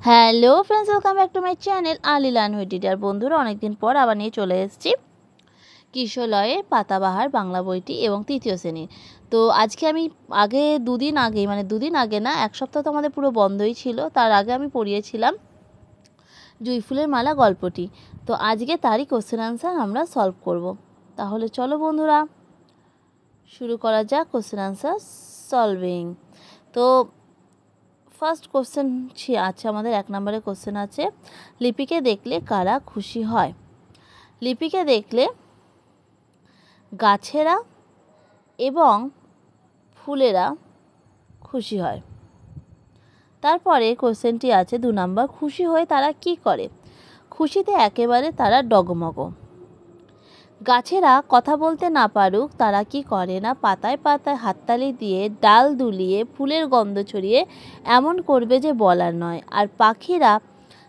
Hello friends, welcome back to my channel Ali learn with DD. আর বন্ধুরা, অনেকদিন পর আবার নিয়ে চলে এসেছি কিশোরলয়ের পাতাবাহার বাংলা বইটি এবং তৃতীয় শ্রেণীর। তো আজকে আমি দুদিন আগে না, এক সপ্তাহ তো আমাদের পুরো বন্ধই ছিল। তার আগে আমি পড়িয়েছিলাম জুঁইফুলের মালা গল্পটি। তো আজকে তারই কোশ্চেন আনসার আমরা সলভ করব। তাহলে চলো বন্ধুরা, শুরু করা যাক কোশ্চেন আনসার সলভিং। তো ফার্স্ট কোশ্চেন আছে আমাদের, 1 নম্বরের কোশ্চেন আছে, লিপিকে দেখলে কারা খুশি হয়? লিপিকে দেখলে গাছেরা এবং ফুলেরা খুশি হয়। তারপরে কোশ্চেনটি আছে 2 নম্বর, খুশি হয়ে তারা কি করে? খুশিতে একেবারে তারা ডগমগ। গাছেরা কথা বলতে না পারুক তারা কি করে না, পাতায় পাতায় হাততালি দিয়ে, ডাল দুলিয়ে, ফুলের গন্ধ ছড়িয়ে এমন করবে যে বলার নয়। আর পাখিরা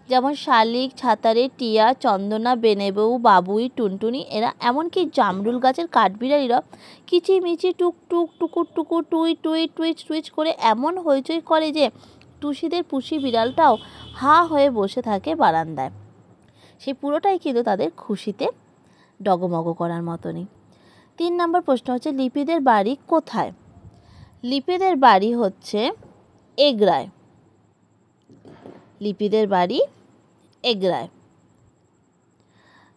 যেমন শালিক, ছাতারে, টিয়া, চন্দনা, বেনেবউ, বাবুই, টুনটুনি, এরা এমনকি জামরুল গাছের কাঠবিড়ালিরা কিচিমিচি, টুক টুক, টুকুর টুকুর, টুই টুই, টুইচ টুইচ করে এমন হইচই করে যে টুসিদের পুষি বিড়ালটাও হা হয়ে বসে থাকে বারান্দায়। সেই পুরোটাই কিন্তু তাদের খুশিতে ডগমগ করার মতনই। 3 নম্বর প্রশ্ন হচ্ছে, লিপিদের বাড়ি কোথায়? লিপিদের বাড়ি হচ্ছে এগরায়। লিপিদের বাড়ি এগরায়।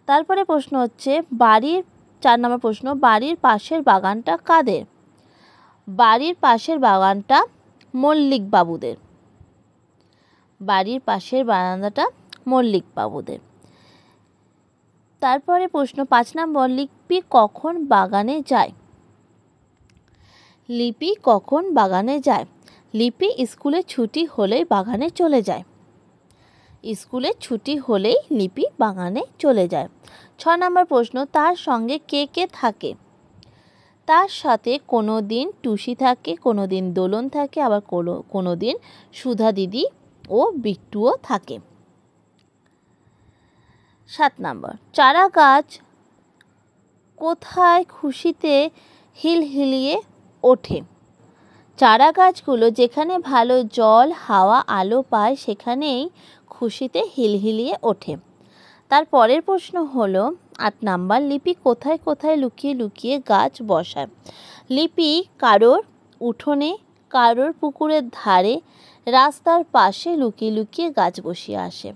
তারপরে প্রশ্ন হচ্ছে 4 নম্বর প্রশ্ন, বাড়ির পাশের বাগানটা কাদের? বাড়ির পাশের বাগানটা মল্লিক বাবুদের। বাড়ির পাশের বারান্দাটা মল্লিক বাবুদের। তারপরে প্রশ্ন 5 নম্বর, লিপি কখন বাগানে যায়? লিপি কখন বাগানে যায়? লিপি স্কুলে ছুটি হলেই বাগানে চলে যায়। স্কুলে ছুটি হলেই লিপি বাগানে চলে যায়। 6 নম্বর প্রশ্ন, তার সঙ্গে কে কে থাকে? তার সাথে কোনো দিন টুসি থাকে, কোনো দিন দোলন থাকে, আবার কোনো দিন সুধা দিদি ও বিট্টুও থাকে। 7 নম্বর, চারা গাছ কোথায় খুশিতে হিলহিলিয়ে ওঠে? চারা গাছগুলো যেখানে ভালো জল, হাওয়া, আলো পায় সেখানেই খুশিতে হিলহিলিয়ে ওঠে। তার পরের প্রশ্ন হলো 8 নম্বর, লিপি কোথায় কোথায় লুকিয়ে লুকিয়ে গাছ বসায়? লিপি কারোর উঠোনে, কারোর পুকুরের ধারে, রাস্তার পাশে লুকিয়ে লুকিয়ে গাছ বসিয়ে আসে।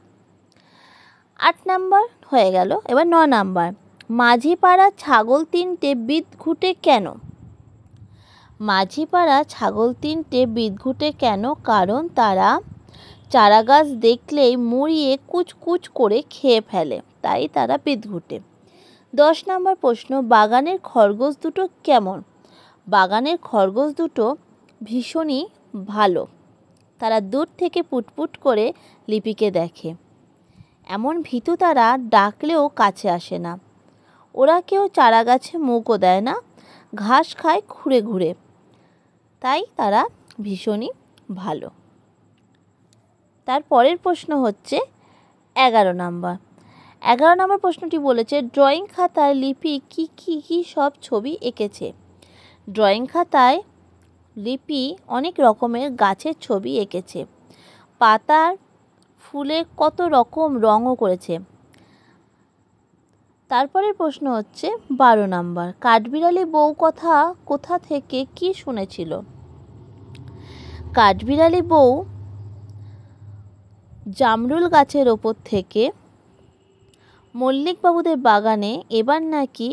8 নম্বর হয়ে গেল। এবার 9 নম্বর, মাঝিপাড়া ছাগল 3টে বিদঘুটে কেন? মাঝিপাড়া ছাগল 3টে বিদঘুটে কেন? কারণ তারা চারা গাছ দেখলেই মুড়িয়ে কুচকুচ করে খেয়ে ফেলে, তাই তারা বিদঘুটে। 10 নম্বর প্রশ্ন, বাগানের খরগোশ দুটো কেমন? বাগানের খরগোশ দুটো ভীষণই ভালো। তারা দূর থেকে পুটপুট করে লিপিকে দেখে। এমন ভীতু তারা, ডাকলেও কাছে আসে না। ওরা কেউ চারা গাছে মুখও দেয় না, ঘাস খায় ঘুরে ঘুরে, তাই তারা ভীষণই ভালো। তার পরের প্রশ্ন হচ্ছে 11 নম্বর। 11 নম্বর প্রশ্নটি বলেছে, ড্রয়িং খাতায় লিপি কি কি কি সব ছবি এঁকেছে? ড্রয়িং খাতায় লিপি অনেক রকমের গাছের ছবি এঁকেছে, পাতার ফুলে কত রকম রঙও করেছে। তারপরের প্রশ্ন হচ্ছে 12 নম্বর, কাঠবিড়ালি বউ কোথা থেকে কি শুনেছিল? কাঠবিড়ালি বউ জামরুল গাছের ওপর থেকে মল্লিকবাবুদের বাগানে এবার নাকি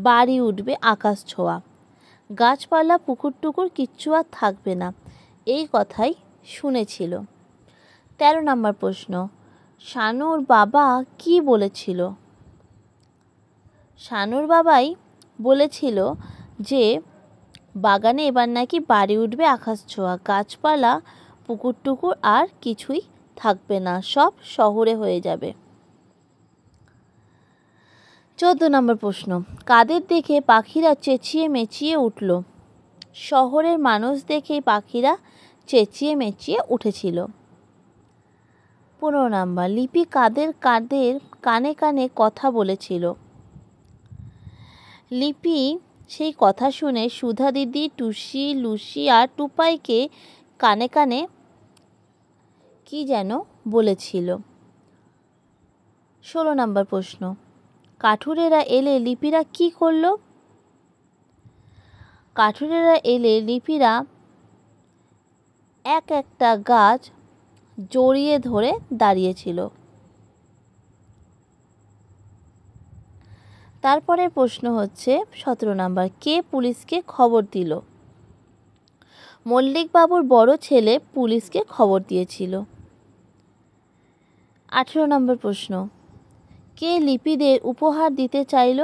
বাড়ি উঠবে আকাশ ছোঁয়া, গাছপালা পুকুর টুকুর কিচ্ছু আর থাকবে না, এই কথাই শুনেছিল। 13 নম্বর প্রশ্ন, শানুর বাবা কি বলেছিল? শানুর বাবাই বলেছিল যে বাগানে এবার নাকি বাড়ি উঠবে আকাশ ছোঁয়া, গাছপালা পুকুর টুকুর আর কিছুই থাকবে না, সব শহরে হয়ে যাবে। 14 নম্বর প্রশ্ন, কাদের দেখে পাখিরা চেঁচিয়ে মেচিয়ে উঠল? শহরের মানুষ দেখেই পাখিরা চেঁচিয়ে মেচিয়ে উঠেছিল। 15 নম্বর, লিপি কাদের কাদের কানে কানে কথা বলেছিল? লিপি সেই কথা শুনে সুধা দিদি, টুসি, লুসি আর টুপাইকে কানে কানে কি যেন বলেছিল? 16 নম্বর প্রশ্ন, কাঠুরেরা এলে লিপিরা কি করলো? কাঠুরেরা এলে লিপিরা এক একটা গাছ জড়িয়ে ধরে দাঁড়িয়েছিল। তারপরে প্রশ্ন হচ্ছে 17 নম্বর, কে পুলিশকে খবর দিল? মল্লিক বাবুর বড় ছেলে পুলিশকে খবর দিয়েছিল। 18 নম্বর প্রশ্ন, কে লিপিদের উপহার দিতে চাইল?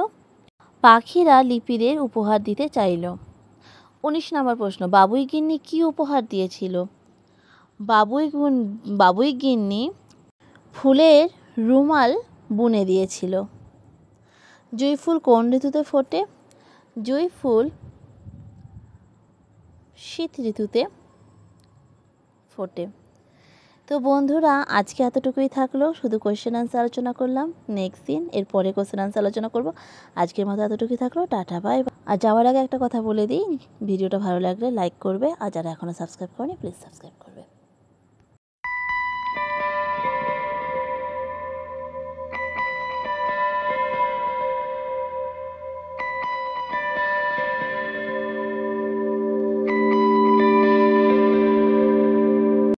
পাখিরা লিপিদের উপহার দিতে চাইল। 19 নম্বর প্রশ্ন, বাবুই গিন্নি কি উপহার দিয়েছিল? বাবুই গিন্নি ফুলের রুমাল বুনে দিয়েছিল। জুঁই ফুল কোন ঋতুতে ফোটে? জুঁই ফুল শীত ঋতুতে ফোটে। তো বন্ধুরা, আজকে এতটুকুই থাকলো, শুধু কোয়েশ্চেন আনসার আলোচনা করলাম। নেক্সট দিন এরপরে কোয়েশ্চেন আনসার আলোচনা করব। আজকের মতো এতটুকুই থাকলো, টাটা বাই। আর যাওয়ার আগে একটা কথা বলে দিই, ভিডিওটা ভালো লাগলে লাইক করবে, আর যারা এখনও সাবস্ক্রাইব করেনি প্লিজ সাবস্ক্রাইব করবে।